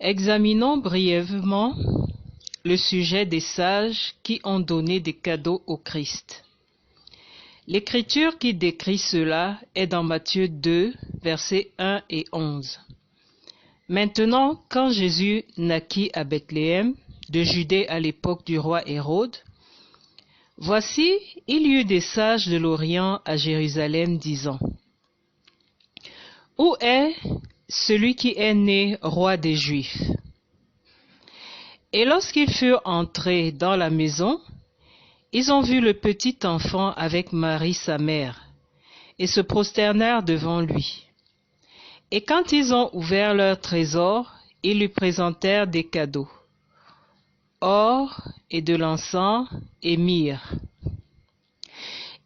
Examinons brièvement le sujet des sages qui ont donné des cadeaux au Christ. L'écriture qui décrit cela est dans Matthieu 2, versets 1 et 11. Maintenant, quand Jésus naquit à Bethléem, de Judée à l'époque du roi Hérode, voici, il y eut des sages de l'Orient à Jérusalem disant: Où est celui qui est né roi des Juifs? Et lorsqu'ils furent entrés dans la maison, ils ont vu le petit enfant avec Marie sa mère, et se prosternèrent devant lui. Et quand ils ont ouvert leur trésor, ils lui présentèrent des cadeaux, or et de l'encens et myrrhe.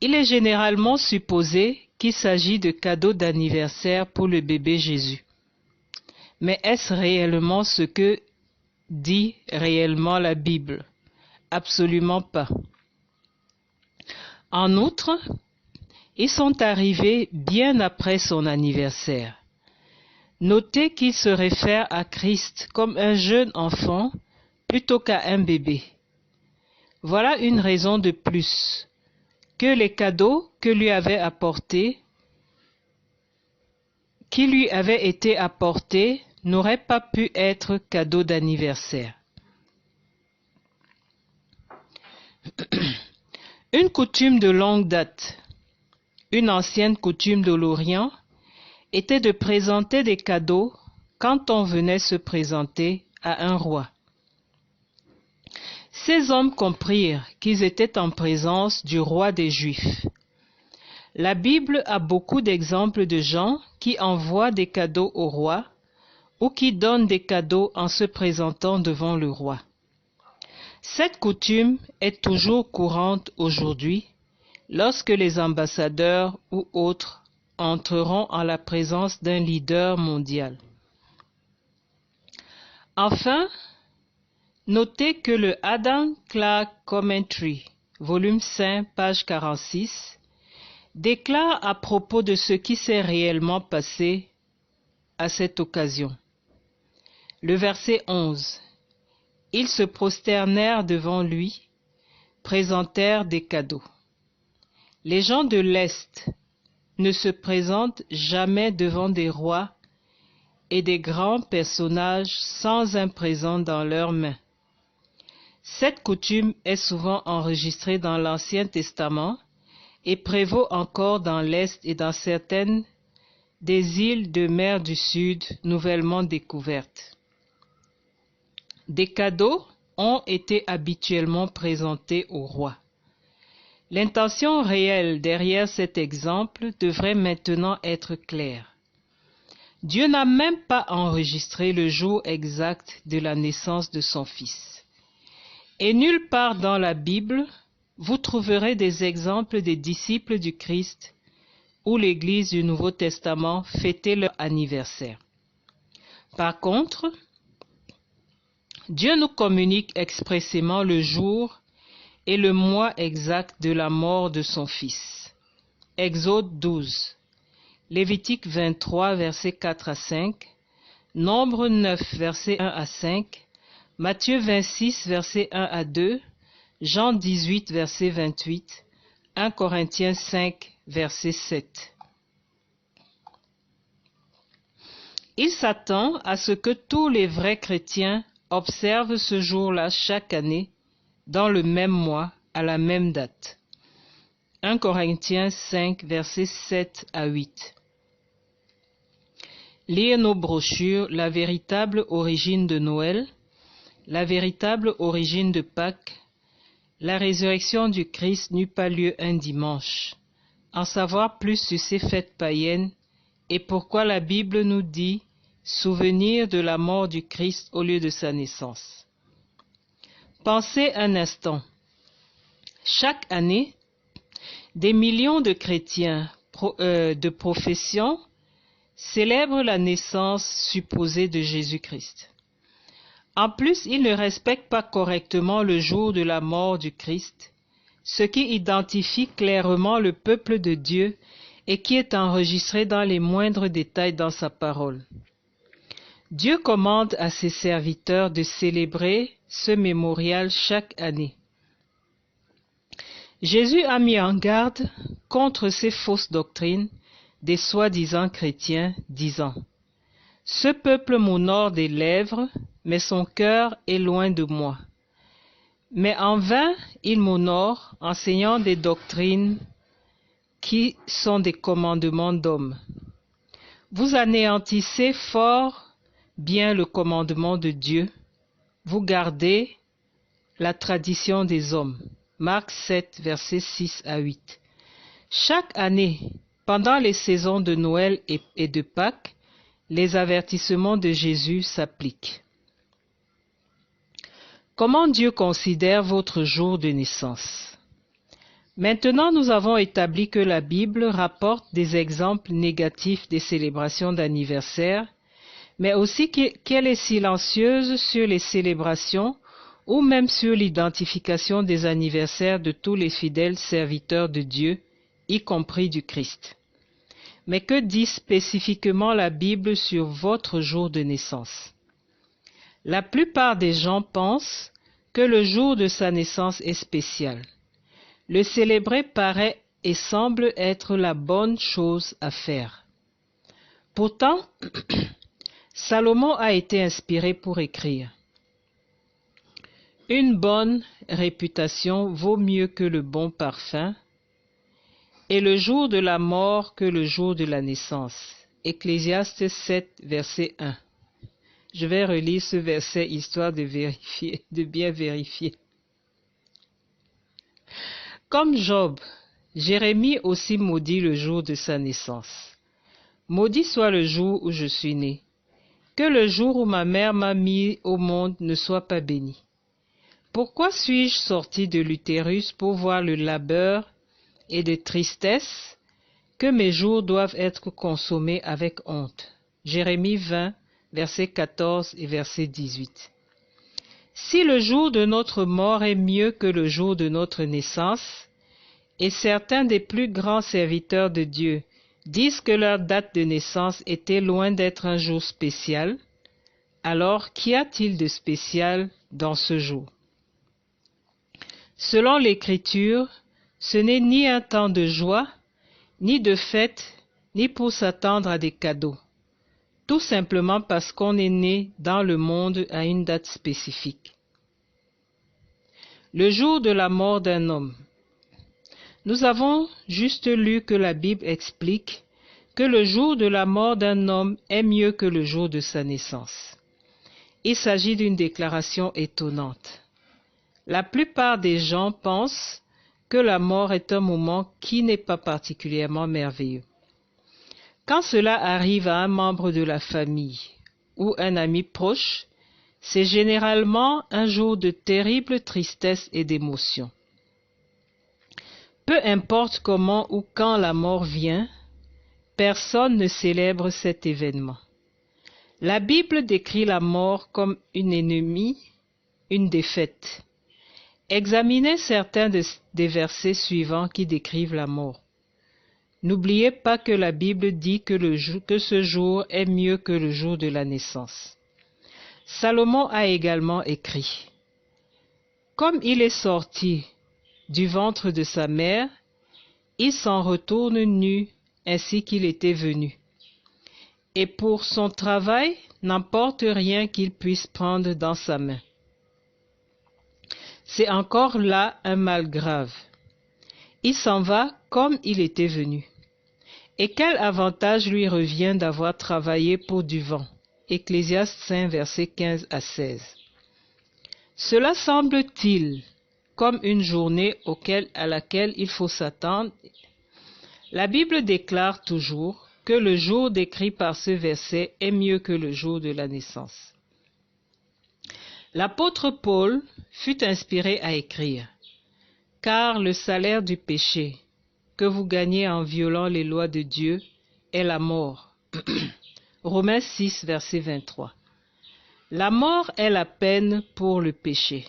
Il est généralement supposé qu'il s'agit de cadeaux d'anniversaire pour le bébé Jésus. Mais est-ce réellement ce que dit réellement la Bible? Absolument pas. En outre, ils sont arrivés bien après son anniversaire. Notez qu'il se réfère à Christ comme un jeune enfant plutôt qu'à un bébé. Voilà une raison de plus que les cadeaux qui lui avaient été apportés n'auraient pas pu être cadeaux d'anniversaire. Une coutume de longue date, une ancienne coutume de l'Orient, était de présenter des cadeaux quand on venait se présenter à un roi. Ces hommes comprirent qu'ils étaient en présence du roi des Juifs. La Bible a beaucoup d'exemples de gens qui envoient des cadeaux au roi ou qui donnent des cadeaux en se présentant devant le roi. Cette coutume est toujours courante aujourd'hui lorsque les ambassadeurs ou autres entreront en la présence d'un leader mondial. Enfin, notez que le Adam Clarke Commentary, volume 5, page 46, déclare à propos de ce qui s'est réellement passé à cette occasion. Le verset 11. Ils se prosternèrent devant lui, présentèrent des cadeaux. Les gens de l'Est ne se présentent jamais devant des rois et des grands personnages sans un présent dans leurs mains. Cette coutume est souvent enregistrée dans l'Ancien Testament et prévaut encore dans l'Est et dans certaines des îles de mer du Sud nouvellement découvertes. Des cadeaux ont été habituellement présentés au roi. L'intention réelle derrière cet exemple devrait maintenant être claire. Dieu n'a même pas enregistré le jour exact de la naissance de son Fils. Et nulle part dans la Bible, vous trouverez des exemples des disciples du Christ ou l'Église du Nouveau Testament fêter leur anniversaire. Par contre, Dieu nous communique expressément le jour et le mois exact de la mort de son Fils. Exode 12, Lévitique 23, versets 4 à 5, Nombre 9, versets 1 à 5, Matthieu 26, versets 1 à 2, Jean 18, verset 28, 1 Corinthiens 5, verset 7. Il s'attend à ce que tous les vrais chrétiens observent ce jour-là chaque année, dans le même mois, à la même date. 1 Corinthiens 5, versets 7 à 8. Lire nos brochures La véritable origine de Noël, La véritable origine de Pâques, La résurrection du Christ n'eut pas lieu un dimanche. En savoir plus sur ces fêtes païennes et pourquoi la Bible nous dit souvenir de la mort du Christ au lieu de sa naissance. Pensez un instant. Chaque année, des millions de chrétiens de profession célèbrent la naissance supposée de Jésus-Christ. En plus, ils ne respectent pas correctement le jour de la mort du Christ, ce qui identifie clairement le peuple de Dieu et qui est enregistré dans les moindres détails dans sa parole. Dieu commande à ses serviteurs de célébrer ce mémorial chaque année. Jésus a mis en garde contre ces fausses doctrines des soi-disant chrétiens, disant: « Ce peuple m'honore des lèvres, mais son cœur est loin de moi. Mais en vain, il m'honore, enseignant des doctrines qui sont des commandements d'hommes. Vous anéantissez fort bien le commandement de Dieu, vous gardez la tradition des hommes. » Marc 7, versets 6 à 8. Chaque année, pendant les saisons de Noël et de Pâques, les avertissements de Jésus s'appliquent. Comment Dieu considère votre jour de naissance? Maintenant, nous avons établi que la Bible rapporte des exemples négatifs des célébrations d'anniversaire, mais aussi qu'elle est silencieuse sur les célébrations ou même sur l'identification des anniversaires de tous les fidèles serviteurs de Dieu, y compris du Christ. Mais que dit spécifiquement la Bible sur votre jour de naissance? La plupart des gens pensent que le jour de sa naissance est spécial. Le célébrer paraît et semble être la bonne chose à faire. Pourtant, Salomon a été inspiré pour écrire: « Une bonne réputation vaut mieux que le bon parfum, et le jour de la mort que le jour de la naissance. » Ecclésiaste 7, verset 1. Je vais relire ce verset histoire de bien vérifier. Comme Job, Jérémie aussi maudit le jour de sa naissance. « Maudit soit le jour où je suis né. Que le jour où ma mère m'a mis au monde ne soit pas béni. Pourquoi suis-je sorti de l'utérus pour voir le labeur et de tristesse, que mes jours doivent être consommés avec honte. » Jérémie 20, versets 14 et verset 18. Si le jour de notre mort est mieux que le jour de notre naissance, et certains des plus grands serviteurs de Dieu disent que leur date de naissance était loin d'être un jour spécial, alors qu'y a-t-il de spécial dans ce jour? Selon l'Écriture, ce n'est ni un temps de joie, ni de fête, ni pour s'attendre à des cadeaux, tout simplement parce qu'on est né dans le monde à une date spécifique. Le jour de la mort d'un homme. Nous avons juste lu que la Bible explique que le jour de la mort d'un homme est mieux que le jour de sa naissance. Il s'agit d'une déclaration étonnante. La plupart des gens pensent que la mort est un moment qui n'est pas particulièrement merveilleux. Quand cela arrive à un membre de la famille ou un ami proche, c'est généralement un jour de terrible tristesse et d'émotion. Peu importe comment ou quand la mort vient, personne ne célèbre cet événement. La Bible décrit la mort comme une ennemie, une défaite. Examinez certains des versets suivants qui décrivent la mort. N'oubliez pas que la Bible dit que ce jour est mieux que le jour de la naissance. Salomon a également écrit: « Comme il est sorti du ventre de sa mère, il s'en retourne nu ainsi qu'il était venu. Et pour son travail, n'emporte rien qu'il puisse prendre dans sa main. » C'est encore là un mal grave. Il s'en va comme il était venu. Et quel avantage lui revient d'avoir travaillé pour du vent? Ecclésiaste 5, versets 15 à 16. Cela semble-t-il comme une journée à laquelle il faut s'attendre? La Bible déclare toujours que le jour décrit par ce verset est mieux que le jour de la naissance. L'apôtre Paul fut inspiré à écrire: « Car le salaire du péché que vous gagnez en violant les lois de Dieu est la mort. » Romains 6, verset 23. La mort est la peine pour le péché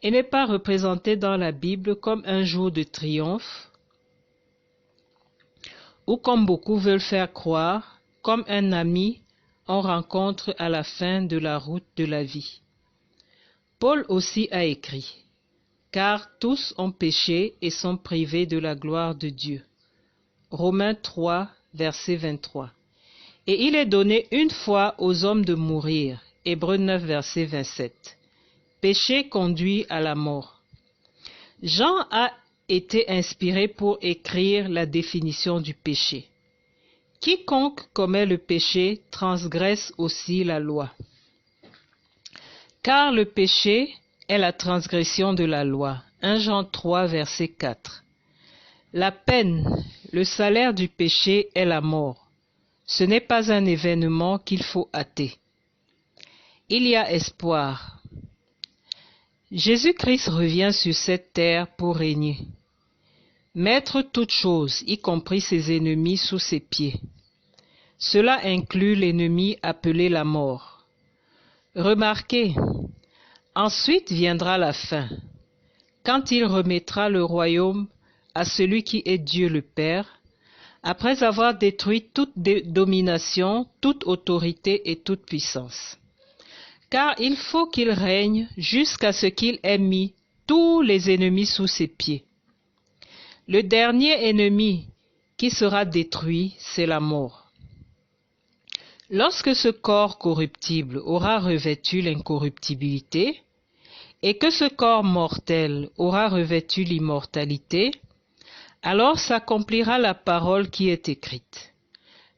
et n'est pas représentée dans la Bible comme un jour de triomphe ou, comme beaucoup veulent faire croire, comme un ami on rencontre à la fin de la route de la vie. Paul aussi a écrit, « Car tous ont péché et sont privés de la gloire de Dieu. » Romains 3, verset 23. Et il est donné une fois aux hommes de mourir. Hébreux 9, verset 27. Péché conduit à la mort. Jean a été inspiré pour écrire la définition du péché. Quiconque commet le péché transgresse aussi la loi. Car le péché est la transgression de la loi. 1 Jean 3, verset 4. La peine, le salaire du péché est la mort. Ce n'est pas un événement qu'il faut hâter. Il y a espoir. Jésus-Christ revient sur cette terre pour régner. Mettre toutes choses, y compris ses ennemis, sous ses pieds. Cela inclut l'ennemi appelé la mort. Remarquez, ensuite viendra la fin, quand il remettra le royaume à celui qui est Dieu le Père, après avoir détruit toute domination, toute autorité et toute puissance. Car il faut qu'il règne jusqu'à ce qu'il ait mis tous les ennemis sous ses pieds. Le dernier ennemi qui sera détruit, c'est la mort. Lorsque ce corps corruptible aura revêtu l'incorruptibilité, et que ce corps mortel aura revêtu l'immortalité, alors s'accomplira la parole qui est écrite.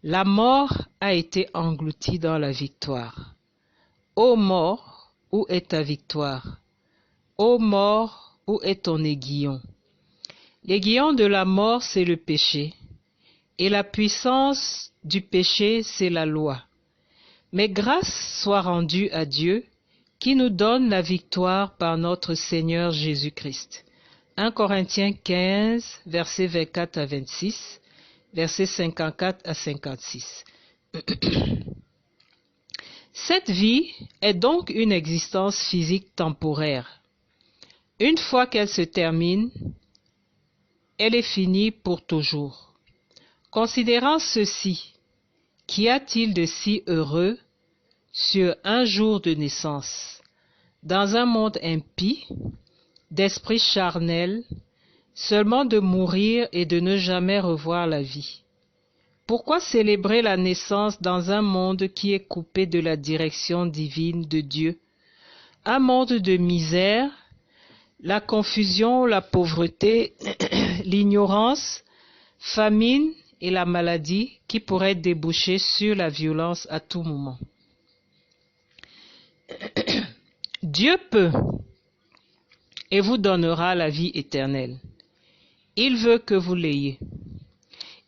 La mort a été engloutie dans la victoire. Ô mort, où est ta victoire? Ô mort, où est ton aiguillon? L'aiguillon de la mort, c'est le péché, et la puissance du péché, c'est la loi. Mais grâce soit rendue à Dieu, qui nous donne la victoire par notre Seigneur Jésus-Christ. 1 Corinthiens 15, versets 24 à 26, versets 54 à 56. Cette vie est donc une existence physique temporaire. Une fois qu'elle se termine, elle est finie pour toujours. Considérant ceci, qu'y a-t-il de si heureux sur un jour de naissance, dans un monde impie, d'esprit charnel, seulement de mourir et de ne jamais revoir la vie? Pourquoi célébrer la naissance dans un monde qui est coupé de la direction divine de Dieu? Un monde de misère, la confusion, la pauvreté, l'ignorance, famine et la maladie qui pourraient déboucher sur la violence à tout moment. Dieu peut et vous donnera la vie éternelle. Il veut que vous l'ayez.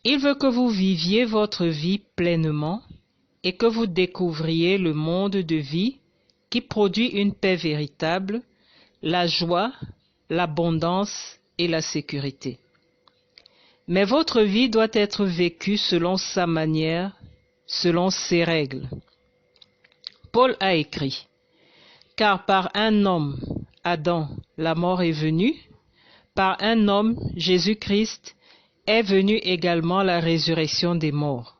Il veut que vous viviez votre vie pleinement et que vous découvriez le monde de vie qui produit une paix véritable, la joie, l'abondance et la sécurité. Mais votre vie doit être vécue selon sa manière, selon ses règles. Paul a écrit, « Car par un homme, Adam, la mort est venue, par un homme, Jésus-Christ, est venue également la résurrection des morts.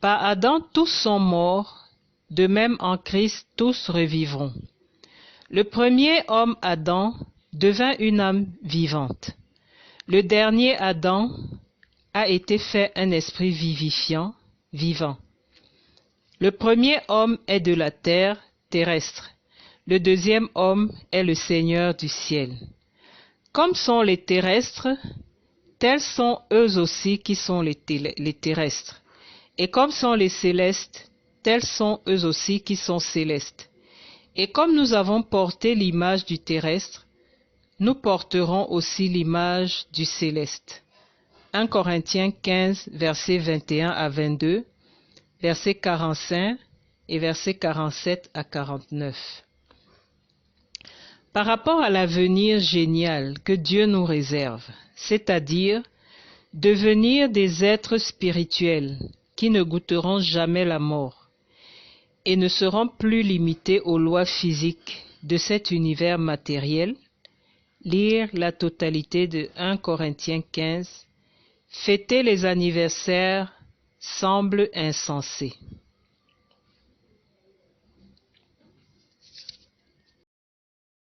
Par Adam, tous sont morts, de même en Christ, tous revivront. Le premier homme, Adam, devint une âme vivante. Le dernier Adam a été fait un esprit vivifiant, vivant. Le premier homme est de la terre, terrestre. Le deuxième homme est le Seigneur du ciel. Comme sont les terrestres, tels sont eux aussi qui sont les terrestres. Et comme sont les célestes, tels sont eux aussi qui sont célestes. Et comme nous avons porté l'image du terrestre, nous porterons aussi l'image du céleste. 1 Corinthiens 15, versets 21 à 22, versets 45 et versets 47 à 49. Par rapport à l'avenir génial que Dieu nous réserve, c'est-à-dire devenir des êtres spirituels qui ne goûteront jamais la mort et ne seront plus limités aux lois physiques de cet univers matériel, lire la totalité de 1 Corinthiens 15, fêter les anniversaires semble insensé.